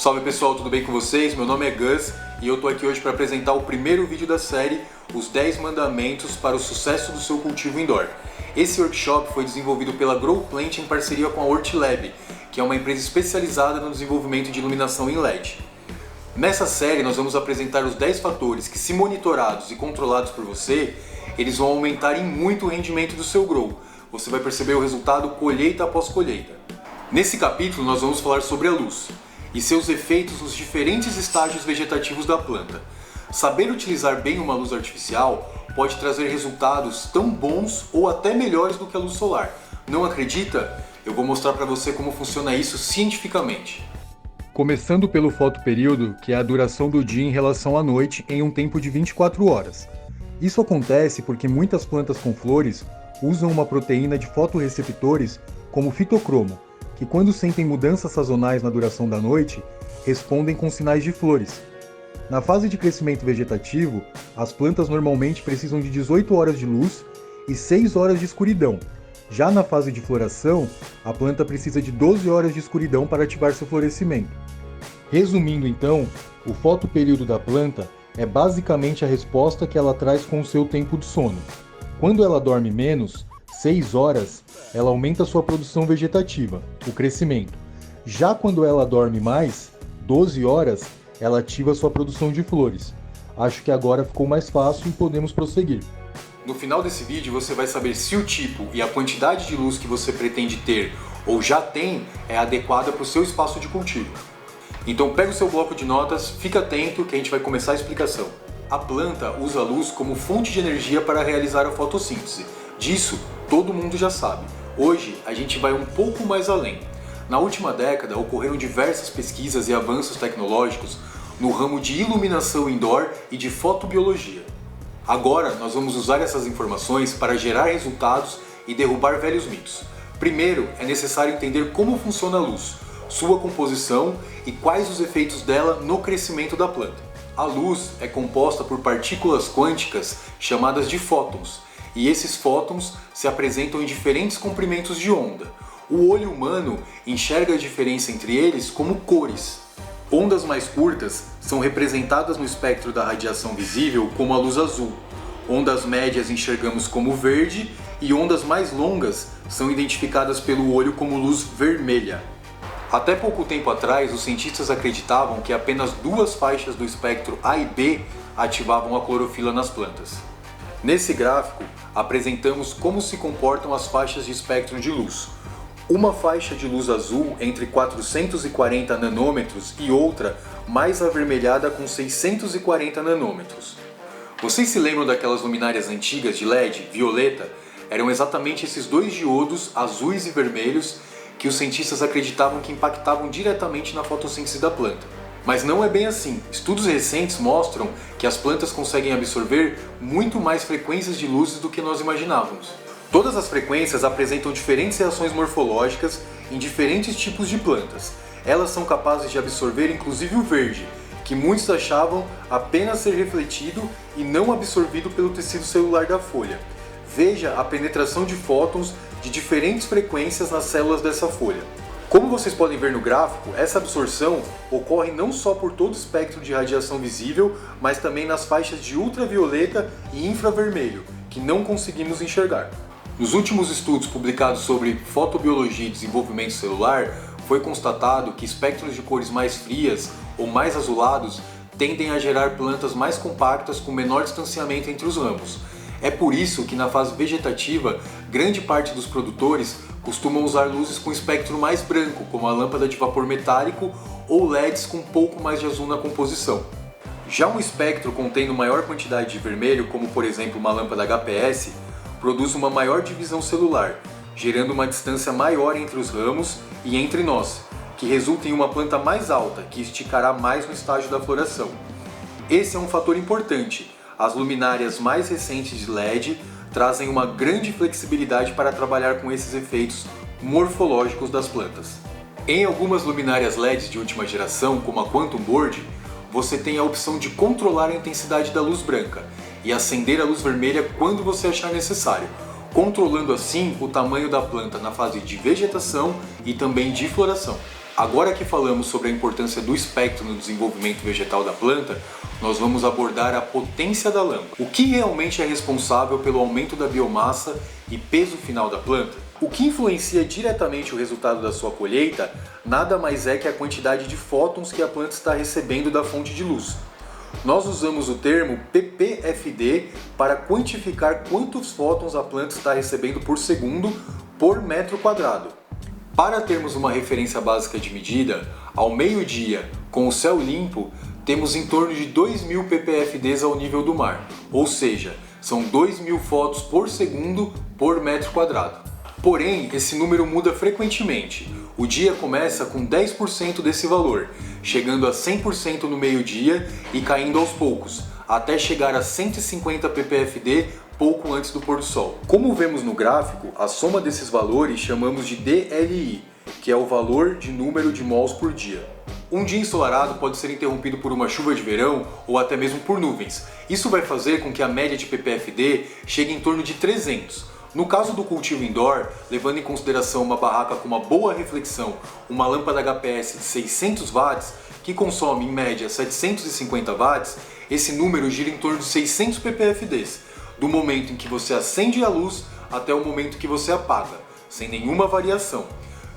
Salve pessoal, tudo bem com vocês? Meu nome é Gus e eu tô aqui hoje para apresentar o primeiro vídeo da série Os 10 Mandamentos para o Sucesso do Seu Cultivo Indoor. Esse workshop foi desenvolvido pela Growplant em parceria com a Hortilab, que é uma empresa especializada no desenvolvimento de iluminação em LED. Nessa série nós vamos apresentar os 10 fatores que, se monitorados e controlados por você, eles vão aumentar em muito o rendimento do seu grow. Você vai perceber o resultado colheita após colheita. Nesse capítulo nós vamos falar sobre a luz e seus efeitos nos diferentes estágios vegetativos da planta. Saber utilizar bem uma luz artificial pode trazer resultados tão bons ou até melhores do que a luz solar. Não acredita? Eu vou mostrar para você como funciona isso cientificamente. Começando pelo fotoperíodo, que é a duração do dia em relação à noite em um tempo de 24 horas. Isso acontece porque muitas plantas com flores usam uma proteína de fotorreceptores como fitocromo, que quando sentem mudanças sazonais na duração da noite, respondem com sinais de flores. Na fase de crescimento vegetativo, as plantas normalmente precisam de 18 horas de luz e 6 horas de escuridão. Já na fase de floração, a planta precisa de 12 horas de escuridão para ativar seu florescimento. Resumindo então, o fotoperíodo da planta é basicamente a resposta que ela traz com o seu tempo de sono. Quando ela dorme menos, 6 horas, ela aumenta sua produção vegetativa, o crescimento. Já quando ela dorme mais, 12 horas, ela ativa sua produção de flores. Acho que agora ficou mais fácil e podemos prosseguir. No final desse vídeo você vai saber se o tipo e a quantidade de luz que você pretende ter ou já tem é adequada para o seu espaço de cultivo. Então pega o seu bloco de notas, fica atento que a gente vai começar a explicação. A planta usa a luz como fonte de energia para realizar a fotossíntese. Disso todo mundo já sabe. Hoje a gente vai um pouco mais além. Na última década ocorreram diversas pesquisas e avanços tecnológicos no ramo de iluminação indoor e de fotobiologia. Agora nós vamos usar essas informações para gerar resultados e derrubar velhos mitos. Primeiro é necessário entender como funciona a luz, sua composição e quais os efeitos dela no crescimento da planta. A luz é composta por partículas quânticas chamadas de fótons, e esses fótons se apresentam em diferentes comprimentos de onda. O olho humano enxerga a diferença entre eles como cores. Ondas mais curtas são representadas no espectro da radiação visível como a luz azul. Ondas médias enxergamos como verde e ondas mais longas são identificadas pelo olho como luz vermelha. Até pouco tempo atrás, os cientistas acreditavam que apenas duas faixas do espectro A e B ativavam a clorofila nas plantas. Nesse gráfico, apresentamos como se comportam as faixas de espectro de luz. Uma faixa de luz azul entre 440 nanômetros e outra mais avermelhada com 640 nanômetros. Vocês se lembram daquelas luminárias antigas de LED, violeta? Eram exatamente esses dois diodos, azuis e vermelhos, que os cientistas acreditavam que impactavam diretamente na fotossíntese da planta. Mas não é bem assim. Estudos recentes mostram que as plantas conseguem absorver muito mais frequências de luzes do que nós imaginávamos. Todas as frequências apresentam diferentes reações morfológicas em diferentes tipos de plantas. Elas são capazes de absorver inclusive o verde, que muitos achavam apenas ser refletido e não absorvido pelo tecido celular da folha. Veja a penetração de fótons de diferentes frequências nas células dessa folha. Como vocês podem ver no gráfico, essa absorção ocorre não só por todo o espectro de radiação visível, mas também nas faixas de ultravioleta e infravermelho, que não conseguimos enxergar. Nos últimos estudos publicados sobre fotobiologia e desenvolvimento celular, foi constatado que espectros de cores mais frias ou mais azulados tendem a gerar plantas mais compactas com menor distanciamento entre os ramos. É por isso que na fase vegetativa, grande parte dos produtores costumam usar luzes com espectro mais branco, como a lâmpada de vapor metálico ou LEDs com um pouco mais de azul na composição. Já um espectro contendo maior quantidade de vermelho, como por exemplo uma lâmpada HPS, produz uma maior divisão celular, gerando uma distância maior entre os ramos e entre nós, que resulta em uma planta mais alta, que esticará mais no estágio da floração. Esse é um fator importante. As luminárias mais recentes de LED trazem uma grande flexibilidade para trabalhar com esses efeitos morfológicos das plantas. Em algumas luminárias LEDs de última geração, como a Quantum Board, você tem a opção de controlar a intensidade da luz branca e acender a luz vermelha quando você achar necessário, controlando assim o tamanho da planta na fase de vegetação e também de floração. Agora que falamos sobre a importância do espectro no desenvolvimento vegetal da planta, nós vamos abordar a potência da lâmpada. O que realmente é responsável pelo aumento da biomassa e peso final da planta? O que influencia diretamente o resultado da sua colheita nada mais é que a quantidade de fótons que a planta está recebendo da fonte de luz. Nós usamos o termo ppfd para quantificar quantos fótons a planta está recebendo por segundo por metro quadrado. Para termos uma referência básica de medida, ao meio-dia, com o céu limpo, temos em torno de 2.000 ppfds ao nível do mar, ou seja, são 2.000 fótons por segundo por metro quadrado. Porém, esse número muda frequentemente. O dia começa com 10% desse valor, chegando a 100% no meio-dia e caindo aos poucos, até chegar a 150 ppfd pouco antes do pôr do sol. Como vemos no gráfico, a soma desses valores chamamos de DLI, que é o valor de número de mols por dia. Um dia ensolarado pode ser interrompido por uma chuva de verão ou até mesmo por nuvens. Isso vai fazer com que a média de ppfd chegue em torno de 300. No caso do cultivo indoor, levando em consideração uma barraca com uma boa reflexão, uma lâmpada HPS de 600 watts, que consome em média 750 watts, esse número gira em torno de 600 ppfds, do momento em que você acende a luz até o momento que você apaga, sem nenhuma variação.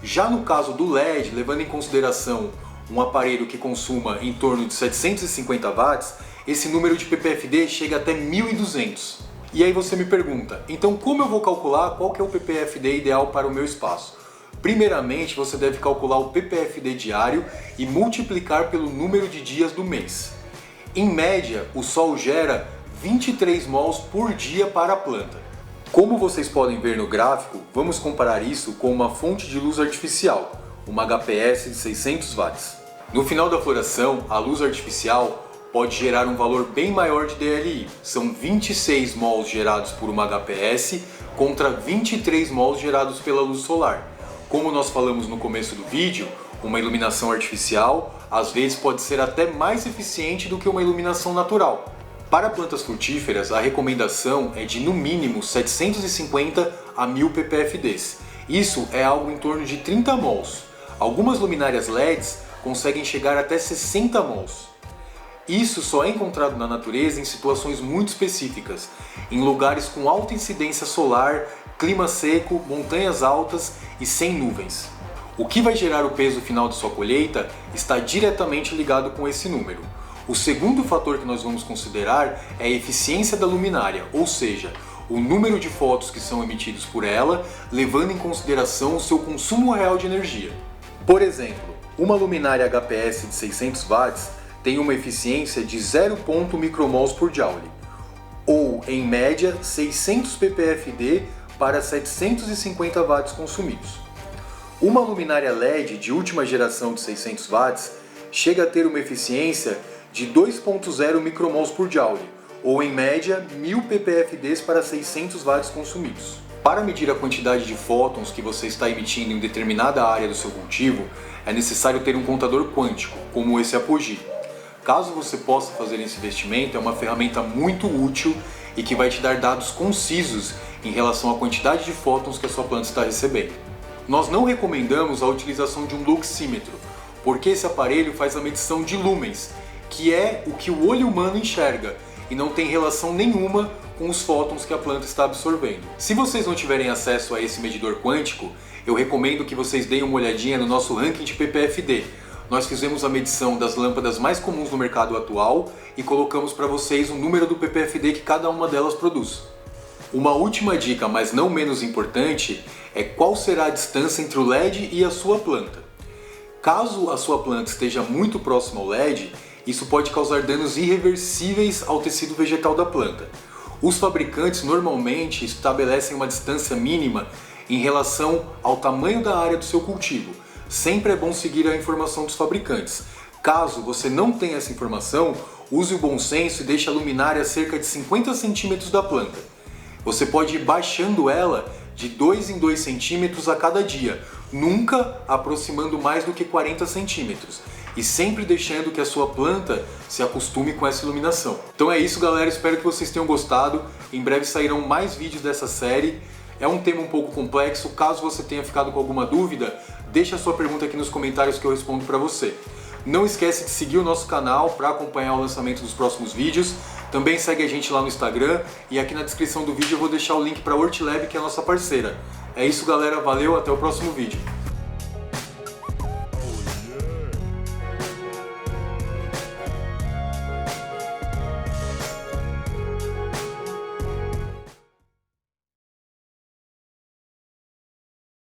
Já no caso do LED, levando em consideração um aparelho que consuma em torno de 750 watts, esse número de ppfd chega até 1200. E aí você me pergunta, então como eu vou calcular qual que é o ppfd ideal para o meu espaço? Primeiramente, você deve calcular o ppfd diário e multiplicar pelo número de dias do mês. Em média, o Sol gera 23 mols por dia para a planta. Como vocês podem ver no gráfico, vamos comparar isso com uma fonte de luz artificial, uma HPS de 600 watts. No final da floração, a luz artificial pode gerar um valor bem maior de DLI. São 26 mols gerados por uma HPS contra 23 mols gerados pela luz solar. Como nós falamos no começo do vídeo, uma iluminação artificial às vezes pode ser até mais eficiente do que uma iluminação natural. Para plantas frutíferas, a recomendação é de no mínimo 750 a 1000 ppfds. Isso é algo em torno de 30 mols. Algumas luminárias LEDs conseguem chegar até 60 mols. Isso só é encontrado na natureza em situações muito específicas, em lugares com alta incidência solar, clima seco, montanhas altas e sem nuvens. O que vai gerar o peso final de sua colheita está diretamente ligado com esse número. O segundo fator que nós vamos considerar é a eficiência da luminária, ou seja, o número de fótons que são emitidos por ela, levando em consideração o seu consumo real de energia. Por exemplo, uma luminária HPS de 600 watts tem uma eficiência de 0,0 micromols por joule, ou em média 600 ppfd para 750 watts consumidos. Uma luminária LED de última geração de 600 watts chega a ter uma eficiência de 2,0 micromols por joule, ou em média 1000 ppfds para 600 watts consumidos. Para medir a quantidade de fótons que você está emitindo em determinada área do seu cultivo, é necessário ter um contador quântico, como esse Apogee. Caso você possa fazer esse investimento, é uma ferramenta muito útil e que vai te dar dados concisos em relação à quantidade de fótons que a sua planta está recebendo. Nós não recomendamos a utilização de um luxímetro, porque esse aparelho faz a medição de lumens, que é o que o olho humano enxerga e não tem relação nenhuma com os fótons que a planta está absorvendo. Se vocês não tiverem acesso a esse medidor quântico, eu recomendo que vocês deem uma olhadinha no nosso ranking de ppfd. Nós fizemos a medição das lâmpadas mais comuns no mercado atual e colocamos para vocês o número do ppfd que cada uma delas produz. Uma última dica, mas não menos importante, é qual será a distância entre o LED e a sua planta. Caso a sua planta esteja muito próxima ao LED, isso pode causar danos irreversíveis ao tecido vegetal da planta. Os fabricantes normalmente estabelecem uma distância mínima em relação ao tamanho da área do seu cultivo. Sempre é bom seguir a informação dos fabricantes. Caso você não tenha essa informação, use o bom senso e deixe a luminária a cerca de 50 centímetros da planta. Você pode ir baixando ela de 2 em 2 centímetros a cada dia, nunca aproximando mais do que 40 centímetros. E sempre deixando que a sua planta se acostume com essa iluminação. Então é isso, galera, espero que vocês tenham gostado. Em breve sairão mais vídeos dessa série. É um tema um pouco complexo, caso você tenha ficado com alguma dúvida, deixa a sua pergunta aqui nos comentários que eu respondo para você. Não esquece de seguir o nosso canal para acompanhar o lançamento dos próximos vídeos. Também segue a gente lá no Instagram e aqui na descrição do vídeo eu vou deixar o link para a Hortilab, que é a nossa parceira. É isso, galera, valeu, até o próximo vídeo.